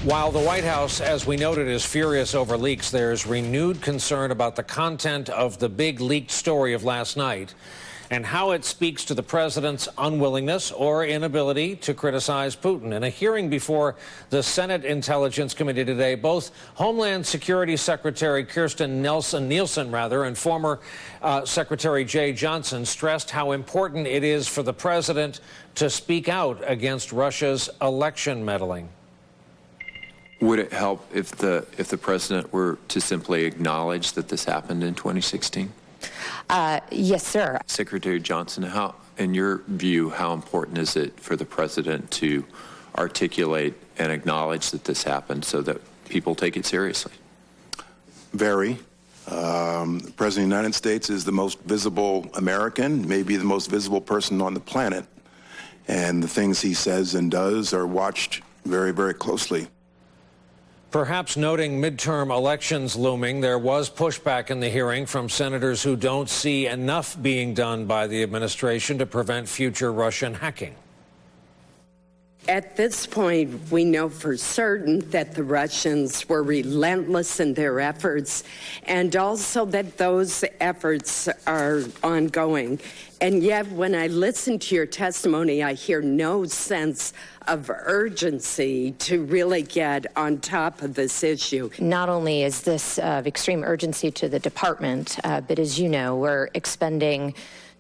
While the White House, as we noted, is furious over leaks, there's renewed concern about the content of the big leaked story of last night and how it speaks to the president's unwillingness or inability to criticize Putin. In a hearing before the Senate Intelligence Committee today, both Homeland Security Secretary Kirstjen Nielsen and former Secretary Jay Johnson stressed how important it is for the president to speak out against Russia's election meddling. Would it help if the president were to simply acknowledge that this happened in 2016? Yes, sir. Secretary Johnson, how, in your view, how important is it for the president to articulate and acknowledge that this happened so that people take it seriously? Very. The President of the United States is the most visible American, maybe the most visible person on the planet. And the things he says and does are watched very, very closely. Perhaps noting midterm elections looming, there was pushback in the hearing from senators who don't see enough being done by the administration to prevent future Russian hacking. At this point, we know for certain that the Russians were relentless in their efforts, and also that those efforts are ongoing. And yet, when I listen to your testimony, I hear no sense of urgency to really get on top of this issue. Not only is this of extreme urgency to the department, but as you know, we're expending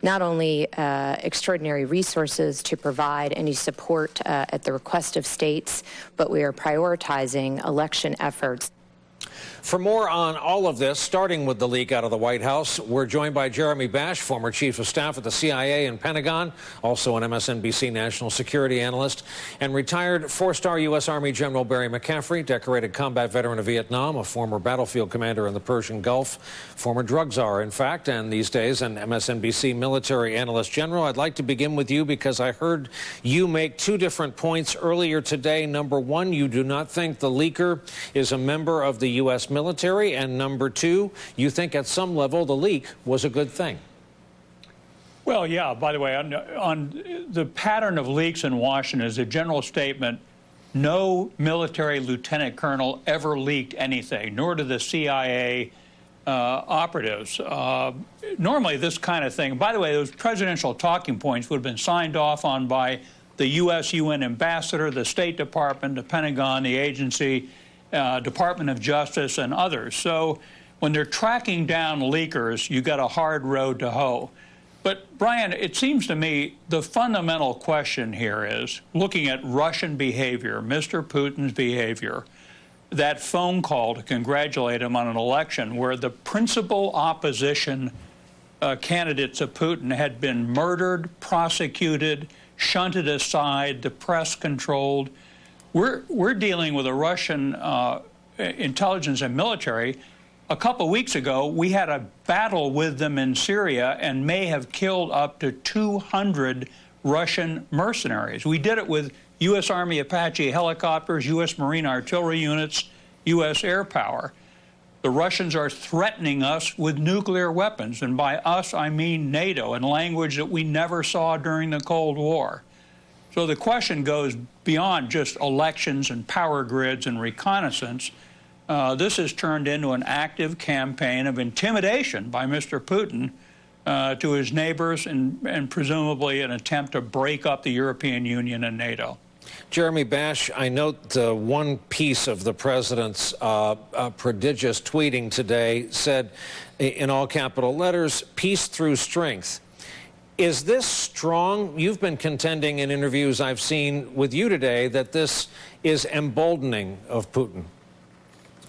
not only extraordinary resources to provide any support at the request of states, but we are prioritizing election efforts. For more on all of this, starting with the leak out of the White House, we're joined by Jeremy Bash, former chief of staff at the CIA and Pentagon, also an MSNBC national security analyst, and retired four-star U.S. Army General Barry McCaffrey, decorated combat veteran of Vietnam, a former battlefield commander in the Persian Gulf, former drug czar, in fact, and these days an MSNBC military analyst. General, I'd like to begin with you because I heard you make two different points earlier today. Number one, you do not think the leaker is a member of the U.S. military, and number two, you think at some level the leak was a good thing. Well, yeah, by the way, on the pattern of leaks in Washington is a general statement. No military lieutenant colonel ever leaked anything, nor did the CIA operatives. Normally this kind of thing, by the way, those presidential talking points would have been signed off on by the U.S. UN ambassador, the State Department, the Pentagon, the agency, Department of Justice, and others. So when they're tracking down leakers, you got a hard road to hoe. But, Brian, it seems to me the fundamental question here is, looking at Russian behavior, Mr. Putin's behavior, that phone call to congratulate him on an election where the principal opposition candidates of Putin had been murdered, prosecuted, shunted aside, the press controlled. We're dealing with a Russian intelligence and military. A couple weeks ago, we had a battle with them in Syria and may have killed up to 200 Russian mercenaries. We did it with U.S. Army Apache helicopters, U.S. Marine artillery units, U.S. air power. The Russians are threatening us with nuclear weapons, and by us, I mean NATO, in language that we never saw during the Cold War. So the question goes beyond just elections and power grids and reconnaissance. This has turned into an active campaign of intimidation by Mr. Putin to his neighbors and presumably an attempt to break up the European Union and NATO. Jeremy Bash, I note one piece of the president's prodigious tweeting today said, in all capital letters, peace through strength. Is this strong? You've been contending in interviews I've seen with you today that this is emboldening of Putin.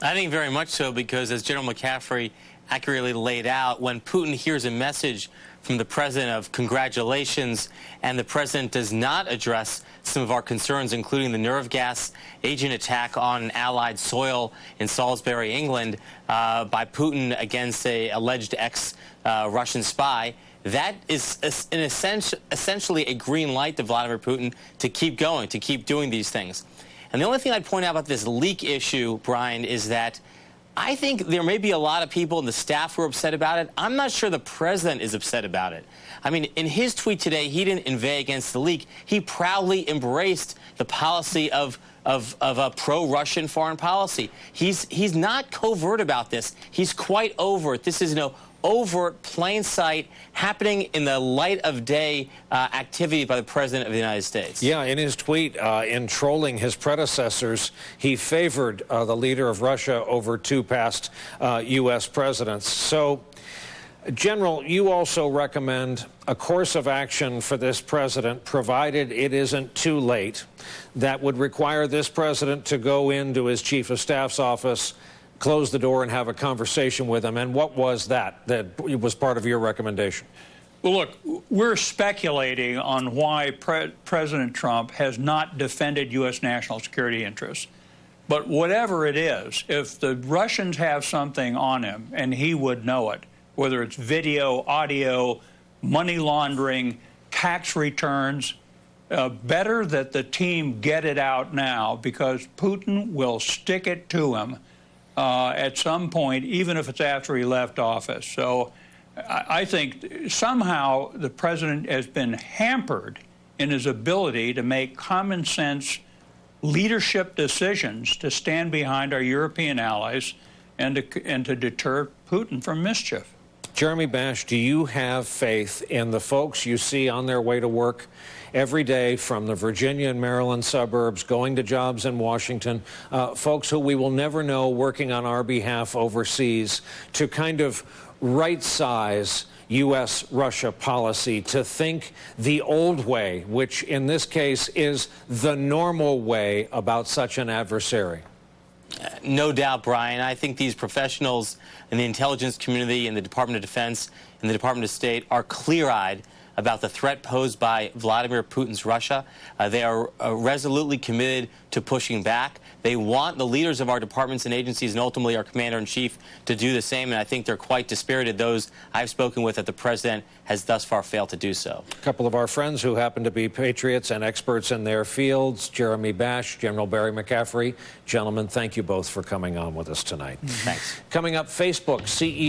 I think very much so, because as General McCaffrey accurately laid out, when Putin hears a message from the president of congratulations and the president does not address some of our concerns, including the nerve gas agent attack on allied soil in Salisbury, England, by Putin against an alleged ex-Russian spy, that is essentially a green light to Vladimir Putin to keep going, to keep doing these things. And the only thing I'd point out about this leak issue, Brian, is that I think there may be a lot of people in the staff who are upset about it. I'm not sure the president is upset about it. I mean, in his tweet today, he didn't inveigh against the leak. He proudly embraced the policy of a pro-Russian foreign policy. He's not covert about this. He's quite overt. This is no overt, plain sight, happening in the light of day activity by the President of the United States. Yeah, in his tweet, in trolling his predecessors, he favored the leader of Russia over two past U.S. presidents. So, General, you also recommend a course of action for this president, provided it isn't too late, that would require this president to go into his chief of staff's office, close the door, and have a conversation with him. And what was that was part of your recommendation? Well, look, we're speculating on why President Trump has not defended U.S. national security interests. But whatever it is, if the Russians have something on him, and he would know it, whether it's video, audio, money laundering, tax returns, better that the team get it out now, because Putin will stick it to him at some point, even if it's after he left office. So I think somehow the president has been hampered in his ability to make common sense leadership decisions to stand behind our European allies and to deter Putin from mischief. Jeremy Bash, do you have faith in the folks you see on their way to work every day from the Virginia and Maryland suburbs, going to jobs in Washington, folks who we will never know working on our behalf overseas, to kind of right-size U.S.-Russia policy, to think the old way, which in this case is the normal way about such an adversary? No doubt, Brian. I think these professionals in the intelligence community, in the Department of Defense, and the Department of State are clear-eyed about the threat posed by Vladimir Putin's Russia. They are resolutely committed to pushing back. They want the leaders of our departments and agencies, and ultimately our commander-in-chief, to do the same, and I think they're quite dispirited, those I've spoken with, that the president has thus far failed to do so. A couple of our friends who happen to be patriots and experts in their fields, Jeremy Bash, General Barry McCaffrey. Gentlemen, thank you both for coming on with us tonight. Thanks. Coming up, Facebook CEO